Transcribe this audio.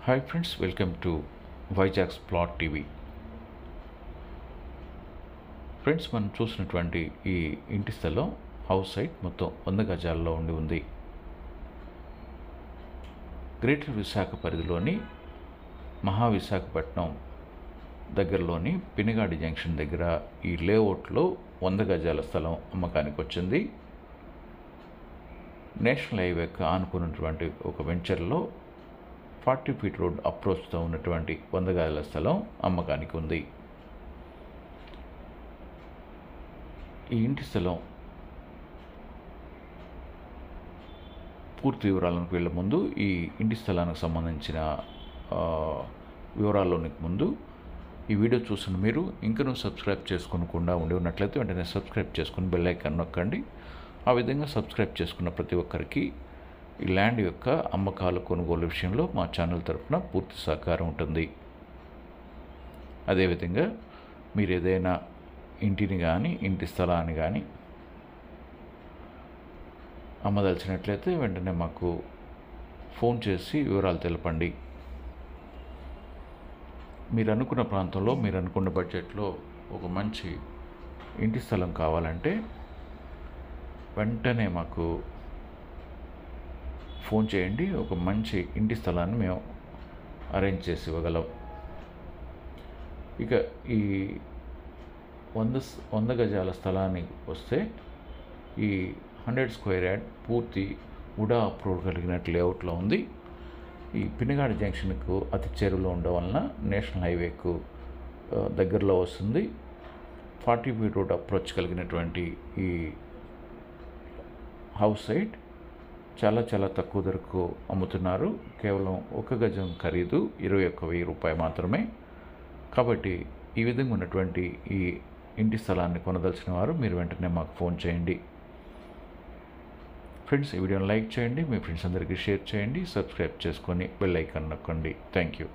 Hi friends, welcome to Vizag's plot TV. Friends, మనం చూసినటువంటి ఈ ఇంటి స్థలం హౌస్ సైట్ మొత్తం 100 గజాల్లో ఉంది. గ్రేటర్ విశాఖ పరిధిలోని మహావిశాఖపట్నం దగ్గరలోని పినగాడి జంక్షన్ దగ్గర ఈ లేఅవుట్లో 100 గజాల స్థలం అమ్మకానికి వచ్చింది. నేషనల్ హైవేకి ఆనుకున్నటువంటి ఒక వెంచర్లో 40 ఫీట్ రోడ్ అప్రోచ్తో ఉన్నటువంటి 100 గజాల స్థలం అమ్మకానికి ఉంది. ఈ ఇంటి స్థలం పూర్తి వివరాలకు వెళ్ళే ముందు, ఈ ఇంటి స్థలానికి సంబంధించిన వివరాల్లోనికి ముందు, ఈ వీడియో చూసిన మీరు ఇంకనూ సబ్స్క్రైబ్ చేసుకోకుండా ఉండి ఉన్నట్లయితే వెంటనే సబ్స్క్రైబ్ చేసుకుని బెల్ ఐకాన్ నొక్కండి. ఆ విధంగా సబ్స్క్రైబ్ చేసుకున్న ప్రతి ఒక్కరికి ఈ ల్యాండ్ యొక్క అమ్మకాలు కొనుగోలు విషయంలో మా ఛానల్ తరఫున పూర్తి సహకారం ఉంటుంది. అదేవిధంగా మీరు ఏదైనా ఇంటిని కానీ ఇంటి స్థలాన్ని కానీ అమ్మదలిచినట్లయితే వెంటనే మాకు ఫోన్ చేసి వివరాలు తెలపండి. మీరు అనుకున్న ప్రాంతంలో, మీరు అనుకున్న బడ్జెట్లో ఒక మంచి ఇంటి స్థలం కావాలంటే వెంటనే మాకు ఫోన్ చేయండి. ఒక మంచి ఇంటి స్థలాన్ని మేము అరేంజ్ చేసి ఇవ్వగలం. ఇక ఈ 100 గజాల స్థలానికి వస్తే, ఈ 100 స్క్వేర్ యార్డ్ పూర్తి వుడా అప్రూవ్ కలిగినట్టు లేఅవుట్లో ఉంది. ఈ పినగాడి జంక్షన్కు అతి చేరువలో ఉండడం వలన నేషనల్ హైవేకు దగ్గరలో వస్తుంది. 40 ఫీట్ రోడ్ అప్రోచ్ కలిగినటువంటి ఈ హౌస్ సైట్ చాలా తక్కువ ధరకు అమ్ముతున్నారు. కేవలం 1 గజం ఖరీదు 21,000 రూపాయలు మాత్రమే. కాబట్టి ఈ విధంగా ఉన్నటువంటి ఈ ఇంటి స్థలాన్ని కొనదలిచిన వారు మీరు వెంటనే మాకు ఫోన్ చేయండి. ఫ్రెండ్స్, ఈ వీడియోని లైక్ చేయండి, మీ ఫ్రెండ్స్ అందరికీ షేర్ చేయండి, సబ్స్క్రైబ్ చేసుకొని బెల్ ఐకాన్ నొక్కండి. Thank you.